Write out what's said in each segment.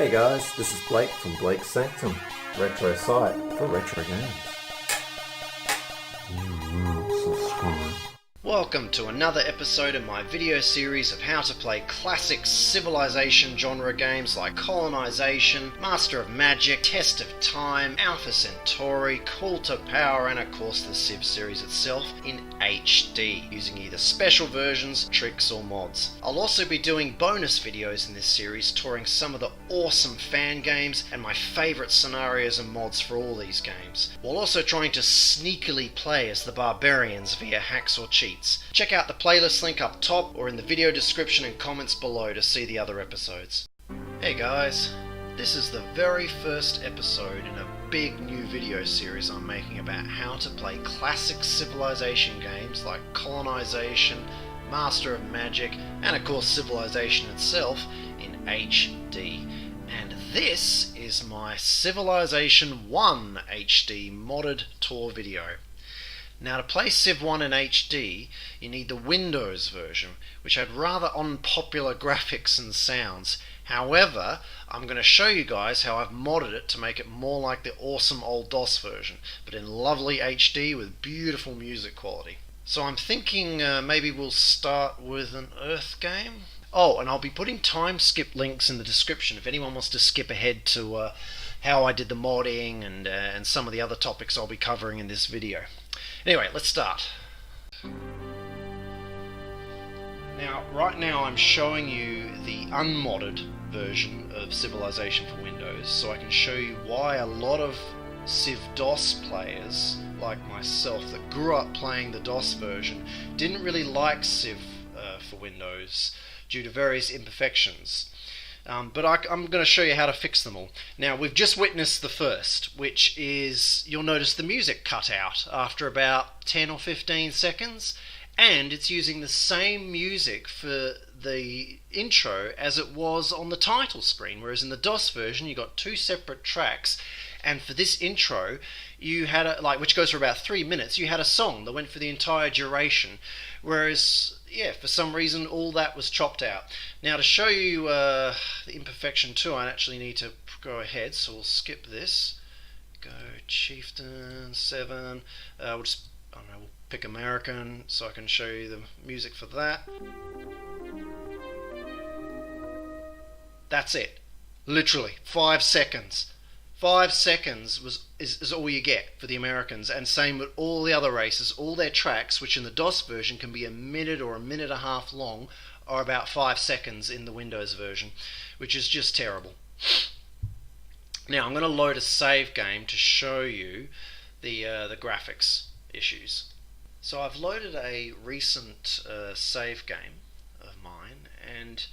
Hey guys, this is Blake from Blake's Sanctum, retro site for retro games. Subscribe. Welcome to another episode of my video series of how to play classic Civilization genre games like Colonization, Master of Magic, Test of Time, Alpha Centauri, Call to Power, and of course the Civ series itself in HD, using either special versions, tricks, or mods. I'll also be doing bonus videos in this series touring some of the awesome fan games and my favourite scenarios and mods for all these games, while also trying to sneakily play as the Barbarians via hacks or cheats. Check out the playlist link up top or in the video description and comments below to see the other episodes. Hey guys, this is the very first episode in a big new video series I'm making about how to play classic Civilization games like Colonization, Master of Magic, and of course Civilization itself in HD. And this is my Civilization 1 HD modded tour video. Now, to play Civ1 in HD, you need the Windows version, which had rather unpopular graphics and sounds. However, I'm going to show you guys how I've modded it to make it more like the awesome old DOS version, but in lovely HD with beautiful music quality. So I'm thinking maybe we'll start with an Earth game. Oh, and I'll be putting time skip links in the description if anyone wants to skip ahead to how I did the modding and some of the other topics I'll be covering in this video. Anyway, let's start. Now, right now I'm showing you the unmodded version of Civilization for Windows, so I can show you why a lot of Civ-DOS players, like myself, that grew up playing the DOS version, didn't really like Civ for Windows due to various imperfections. But I'm going to show you how to fix them all. Now, we've just witnessed the first, which is you'll notice the music cut out after about 10 or 15 seconds, and it's using the same music for the intro as it was on the title screen, whereas in the DOS version you got two separate tracks, and for this intro you had which goes for about 3 minutes, you had a song that went for the entire duration, whereas for some reason all that was chopped out. Now, to show you the imperfection too, I actually need to go ahead, so we'll skip this. Go Chieftain 7. We'll pick American so I can show you the music for that. That's it. Literally 5 seconds. 5 seconds is all you get for the Americans, and same with all the other races. All their tracks, which in the DOS version can be a minute or a minute and a half long, are about 5 seconds in the Windows version, which is just terrible. Now I'm going to load a save game to show you the graphics issues. So I've loaded a recent save game of mine, and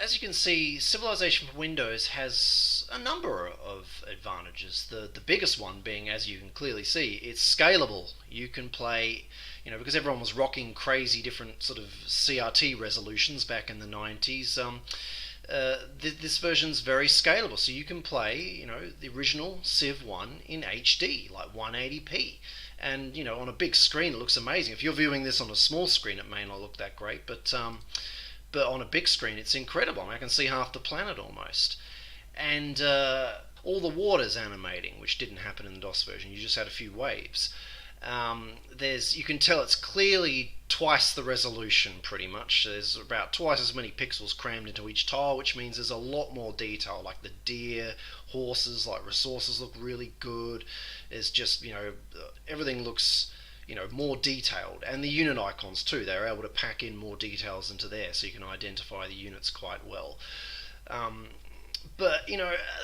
as you can see, Civilization for Windows has a number of advantages. The biggest one being, as you can clearly see, it's scalable. You can play, because everyone was rocking crazy different sort of CRT resolutions back in the 90s, this version's very scalable. So you can play, the original Civ1 in HD, like 180p. And, on a big screen it looks amazing. If you're viewing this on a small screen it may not look that great, but on a big screen it's incredible. I can see half the planet almost. And all the water's animating, which didn't happen in the DOS version. You just had a few waves. You can tell it's clearly twice the resolution pretty much. There's about twice as many pixels crammed into each tile, which means there's a lot more detail, like the deer, horses, like resources look really good. There's just, everything looks more detailed, and the unit icons too. They're able to pack in more details into there, so you can identify the units quite well. But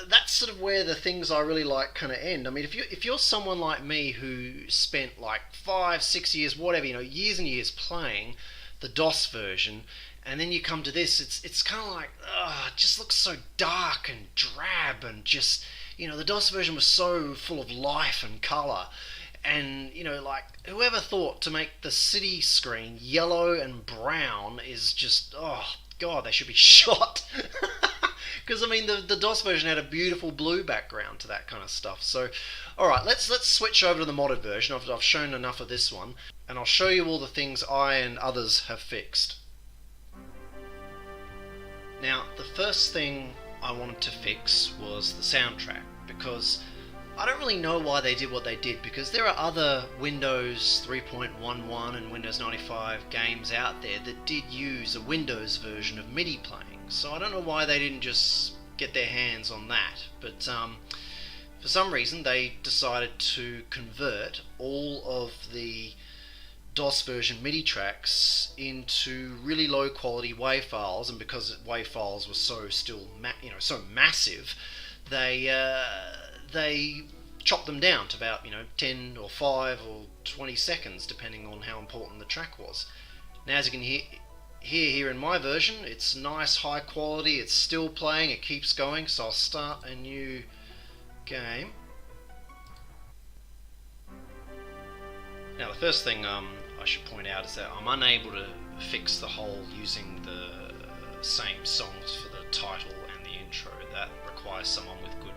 that's sort of where the things I really like kind of end. I mean, if you're someone like me who spent like 5-6 years, whatever, years and years playing the DOS version, and then you come to this, it's kind of like, it just looks so dark and drab, and just the DOS version was so full of life and color. And, whoever thought to make the city screen yellow and brown is just, oh, God, they should be shot. Because, the DOS version had a beautiful blue background to that kind of stuff. So, alright, let's switch over to the modded version. I've shown enough of this one, and I'll show you all the things I and others have fixed. Now, the first thing I wanted to fix was the soundtrack, because I don't really know why they did what they did, because there are other Windows 3.11 and Windows 95 games out there that did use a Windows version of MIDI playing, so I don't know why they didn't just get their hands on that, but for some reason they decided to convert all of the DOS version MIDI tracks into really low quality WAV files, and because WAV files were so so massive, they chopped them down to about 10 or 5 or 20 seconds depending on how important the track was. Now, as you can hear here in my version, it's nice high quality, it's still playing, it keeps going, so I'll start a new game. Now, the first thing I should point out is that I'm unable to fix the whole using the same songs for the title and the intro. That requires someone with good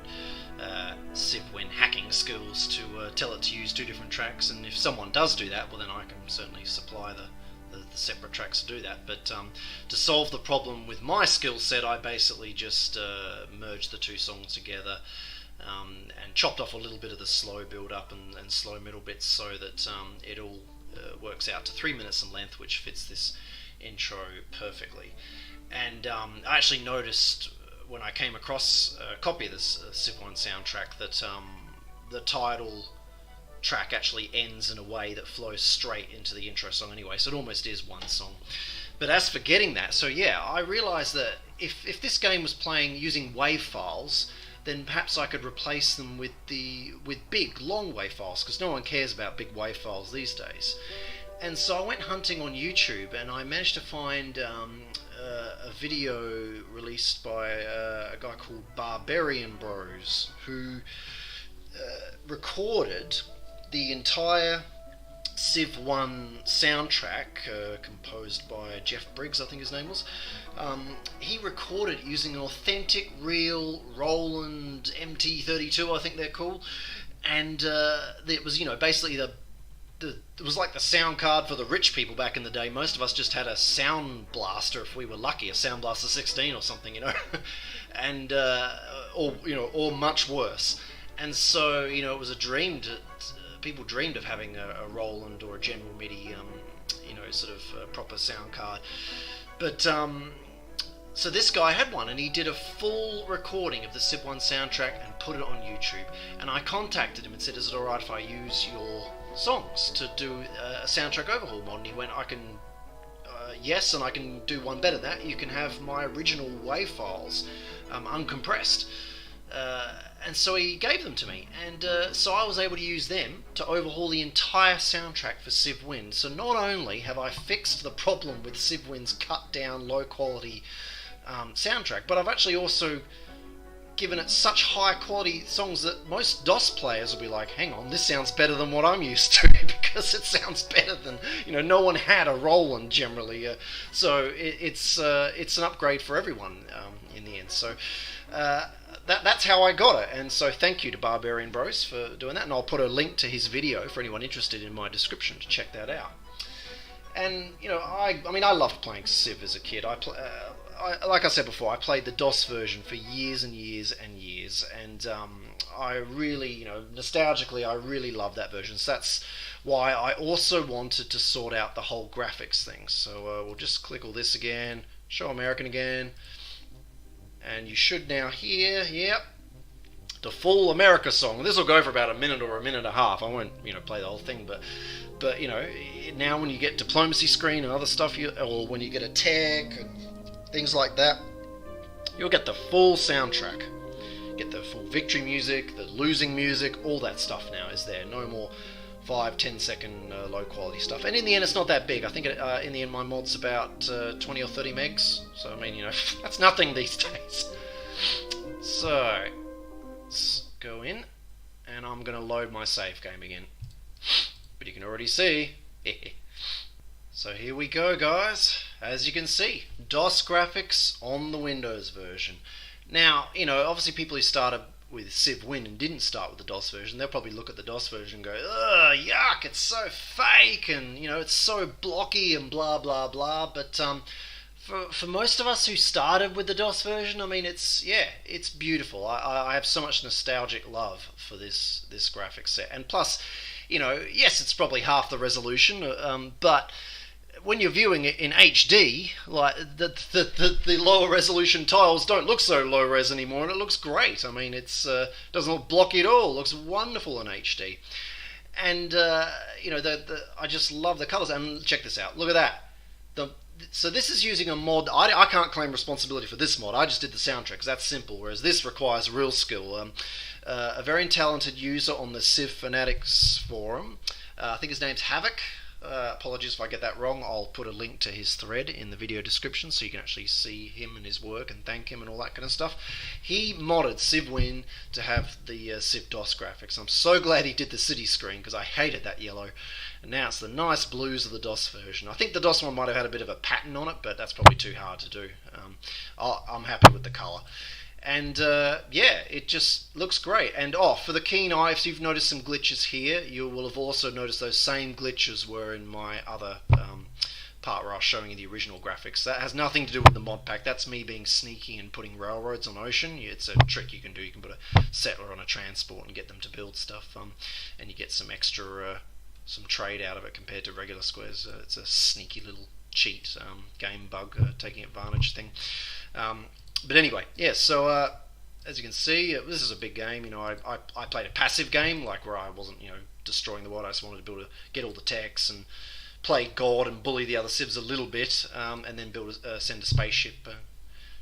Civ1 hacking skills to tell it to use 2 different tracks, and if someone does do that, well then I can certainly supply the separate tracks to do that. But to solve the problem with my skill set, I basically just merged the 2 songs together and chopped off a little bit of the slow build up and slow middle bits, so that it all works out to 3 minutes in length, which fits this intro perfectly. And I actually noticed when I came across a copy of this Civ1 soundtrack that the title track actually ends in a way that flows straight into the intro song anyway, so it almost is one song. But as for getting that, so yeah, I realised that if this game was playing using WAV files, then perhaps I could replace them with big, long WAV files, because no one cares about big WAV files these days. And so I went hunting on YouTube, and I managed to find a video released by a guy called Barbarians, who recorded the entire Civ1 soundtrack, composed by Jeff Briggs, I think his name was. He recorded it using an authentic, real Roland MT32, I think they're called, and it was, basically it was like the sound card for the rich people back in the day. Most of us just had a sound blaster, if we were lucky, a Sound Blaster 16 or something, and or much worse. And so, it was a dream people dreamed of having a Roland or a General MIDI, sort of proper sound card. But so this guy had one, and he did a full recording of the Civ1 soundtrack and put it on YouTube. And I contacted him and said, "Is it alright if I use your songs to do a soundtrack overhaul mod?" And he went, "I can, yes, and I can do one better than that. You can have my original WAV files, uncompressed." And so he gave them to me, and so I was able to use them to overhaul the entire soundtrack for Civ1. So not only have I fixed the problem with Civ1's cut down, low quality soundtrack, but I've actually also given it such high quality songs that most DOS players will be like, "Hang on, this sounds better than what I'm used to," because it sounds better than, no one had a Roland generally, so it's an upgrade for everyone in the end. So that's how I got it, and so thank you to Barbarian Bros for doing that, and I'll put a link to his video for anyone interested in my description to check that out. And I loved playing Civ as a kid. Like I said before, I played the DOS version for years and years and years, and I really, nostalgically, I really love that version. So that's why I also wanted to sort out the whole graphics thing. So we'll just click all this again, show American again, and you should now hear, yep, the full America song. This will go for about a minute or a minute and a half. I won't, play the whole thing, but now when you get diplomacy screen and other stuff, or when you get a tech and things like that, you'll get the full soundtrack. Get the full victory music, the losing music, all that stuff now is there. No more 5-10 second low quality stuff. And in the end, it's not that big. I think in the end my mod's about 20 or 30 megs. So that's nothing these days. So let's go in, and I'm going to load my save game again. But you can already see. So here we go, guys. As you can see, DOS graphics on the Windows version. Now, obviously people who started with Civ1 and didn't start with the DOS version, they'll probably look at the DOS version and go, "Ugh, yuck, it's so fake, and it's so blocky and blah blah blah." But For most of us who started with the DOS version, I mean, it's beautiful. I have so much nostalgic love for this graphics set, and plus, yes, it's probably half the resolution, but when you're viewing it in HD, like the lower resolution tiles don't look so low res anymore, and it looks great. I mean, it's doesn't look blocky at all. It looks wonderful in HD, and I just love the colors. And check this out. Look at that. So this is using a mod. I can't claim responsibility for this mod. I just did the soundtrack because that's simple, whereas this requires real skill. A very talented user on the Civ Fanatics forum, I think his name's Havoc. Apologies if I get that wrong. I'll put a link to his thread in the video description so you can actually see him and his work and thank him and all that kind of stuff. He modded Civ1 to have the Civ DOS graphics. I'm so glad he did the city screen because I hated that yellow. And now it's the nice blues of the DOS version. I think the DOS one might have had a bit of a pattern on it, but that's probably too hard to do. I'm happy with the colour. And it just looks great. And for the keen eye, if you've noticed some glitches here, you will have also noticed those same glitches were in my other part where I was showing you the original graphics. That has nothing to do with the mod pack. That's me being sneaky and putting railroads on ocean. It's a trick you can do. You can put a settler on a transport and get them to build stuff, and you get some extra some trade out of it compared to regular squares. It's a sneaky little cheat game bug taking advantage thing. But anyway, yeah, so as you can see, this is a big game. I played a passive game, like where I wasn't, destroying the world. I just wanted to get all the techs and play God and bully the other civs a little bit, and then send a spaceship,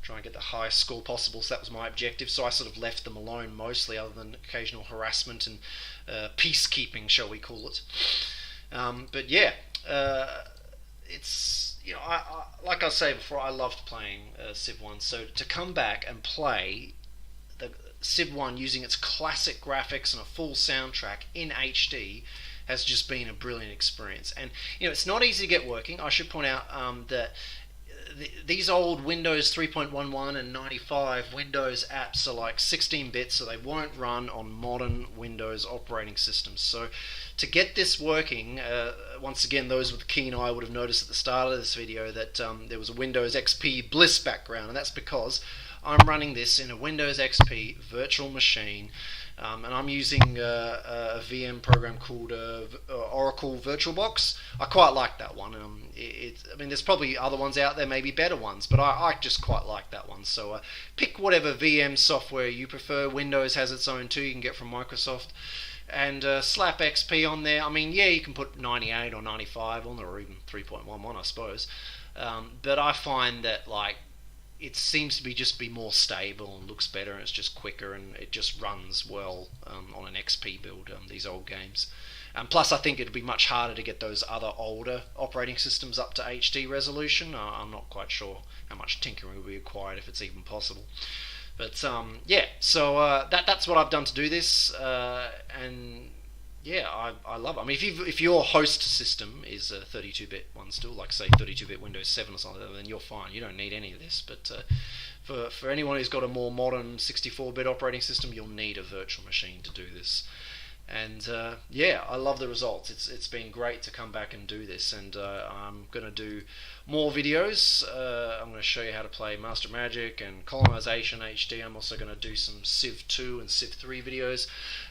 try and get the highest score possible. So that was my objective. So I sort of left them alone mostly, other than occasional harassment and peacekeeping, shall we call it. But yeah, it's... like I say before, I loved playing Civ1, so to come back and play the Civ1 using its classic graphics and a full soundtrack in HD has just been a brilliant experience. And it's not easy to get working. I should point out that these old Windows 3.11 and 95 Windows apps are like 16-bit, so they won't run on modern Windows operating systems. So to get this working, once again, those with a keen eye would have noticed at the start of this video that there was a Windows XP Bliss background, and that's because I'm running this in a Windows XP virtual machine, and I'm using a VM program called Oracle VirtualBox. I quite like that one. I mean, there's probably other ones out there, maybe better ones, but I just quite like that one. So pick whatever VM software you prefer. Windows has its own too, you can get from Microsoft. And slap XP on there. I mean, yeah, you can put 98 or 95 on there, or even 3.11, I suppose. But I find that, like, it seems to be more stable and looks better, and it's just quicker, and it just runs well on an XP build, these old games. Plus, I think it'd be much harder to get those other older operating systems up to HD resolution. I'm not quite sure how much tinkering will be required, if it's even possible. But yeah, so that's what I've done to do this, and yeah, I love it. I mean, if your host system is a 32-bit one still, like say 32-bit Windows 7 or something, then you're fine. You don't need any of this. But for anyone who's got a more modern 64-bit operating system, you'll need a virtual machine to do this. And yeah, I love the results. It's been great to come back and do this, and I'm going to do more videos. I'm going to show you how to play Master Magic and Colonization HD. I'm also going to do some Civ 2 and Civ 3 videos.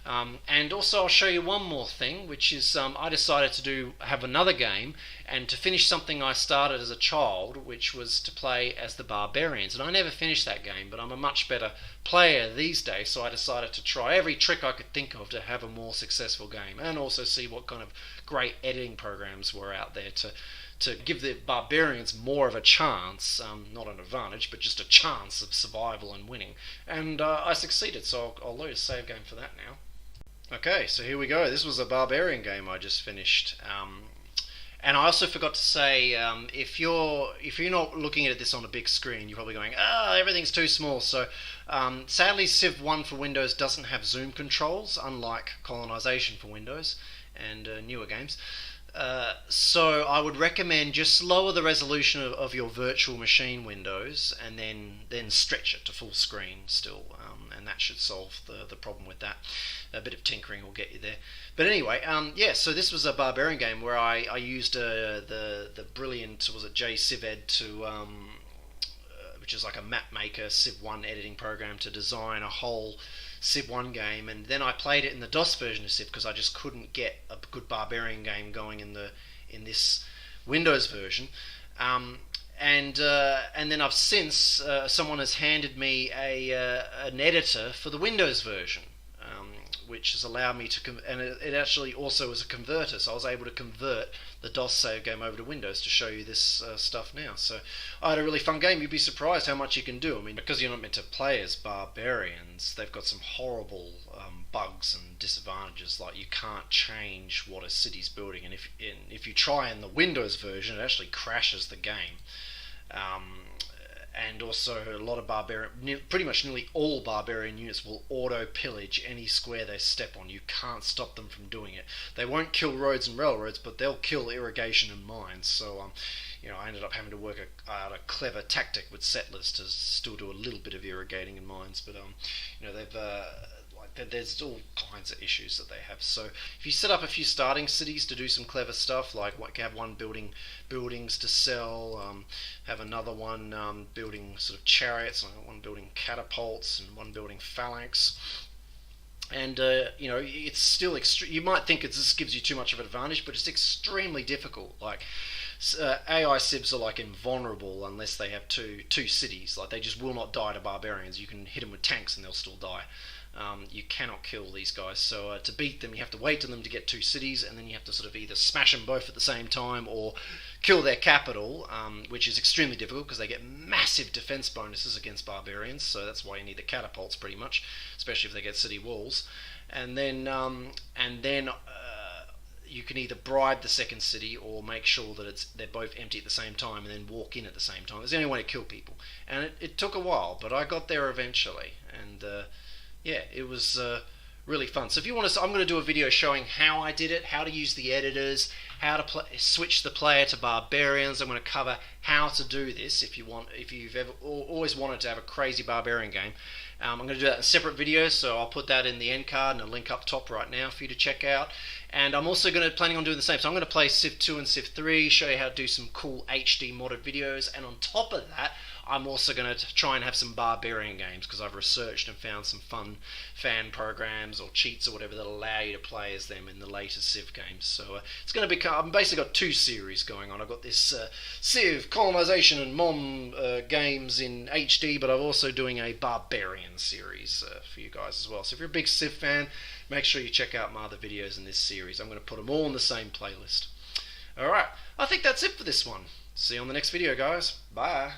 And also I'll show you one more thing, which is I decided to have another game and to finish something I started as a child, which was to play as the Barbarians. And I never finished that game, but I'm a much better player these days, so I decided to try every trick I could think of to have a more successful game, and also see what kind of great editing programs were out there to give the Barbarians more of a chance, not an advantage, but just a chance of survival and winning. And I succeeded, so I'll load a save game for that now. Okay, so here we go. This was a Barbarian game I just finished. And I also forgot to say, if you're not looking at this on a big screen, you're probably going, everything's too small. So sadly, Civ 1 for Windows doesn't have zoom controls, unlike Colonization for Windows and newer games. So I would recommend just lower the resolution of your virtual machine windows, and then stretch it to full screen still, and that should solve the problem with that. A bit of tinkering will get you there. But anyway, yeah, so this was a Barbarian game where I used the brilliant, was it J Cived, to which is like a map maker Civ1 editing program to design a whole Civ1 game, and then I played it in the DOS version of Civ because I just couldn't get a good Barbarian game going in this Windows version. And then I've since someone has handed me an editor for the Windows version, which has allowed me to and it actually also is a converter, so I was able to convert the DOS save game over to Windows to show you this stuff now. So I had a really fun game. You'd be surprised how much you can do. I mean, because you're not meant to play as Barbarians, they've got some horrible bugs and disadvantages, like you can't change what a city's building, and if you try in the Windows version, it actually crashes the game. And also a lot of pretty much nearly all Barbarian units will auto-pillage any square they step on. You can't stop them from doing it. They won't kill roads and railroads, but they'll kill irrigation and mines. So, I ended up having to work out a clever tactic with settlers to still do a little bit of irrigating and mines. But, there's all kinds of issues that they have. So if you set up a few starting cities to do some clever stuff, like have one building buildings to sell, have another one building sort of chariots, one building catapults, and one building phalanx. And it's still you might think this gives you too much of an advantage, but it's extremely difficult. Like AI civs are like invulnerable unless they have two cities. Like they just will not die to Barbarians. You can hit them with tanks and they'll still die. You cannot kill these guys, so to beat them you have to wait on them to get two cities, and then you have to sort of either smash them both at the same time or kill their capital, which is extremely difficult because they get massive defense bonuses against Barbarians, so that's why you need the catapults pretty much, especially if they get city walls. And then you can either bribe the second city or make sure that they're both empty at the same time and then walk in at the same time. It's the only way to kill people, and it took a while, but I got there eventually, and yeah, it was really fun. So if you want to, I'm going to do a video showing how I did it, how to use the editors, how to switch the player to Barbarians. I'm going to cover how to do this if you've ever always wanted to have a crazy Barbarian game. I'm going to do that in a separate video, so I'll put that in the end card and a link up top right now for you to check out. And I'm also planning on doing the same. So I'm going to play Civ 2 and Civ 3, show you how to do some cool HD modded videos, and on top of that, I'm also going to try and have some Barbarian games because I've researched and found some fun fan programs or cheats or whatever that allow you to play as them in the later Civ games. So it's going to become, I've basically got two series going on. I've got this Civ, Colonization and Mom games in HD, but I'm also doing a Barbarian series for you guys as well. So if you're a big Civ fan, make sure you check out my other videos in this series. I'm going to put them all in the same playlist. Alright, I think that's it for this one. See you on the next video, guys. Bye.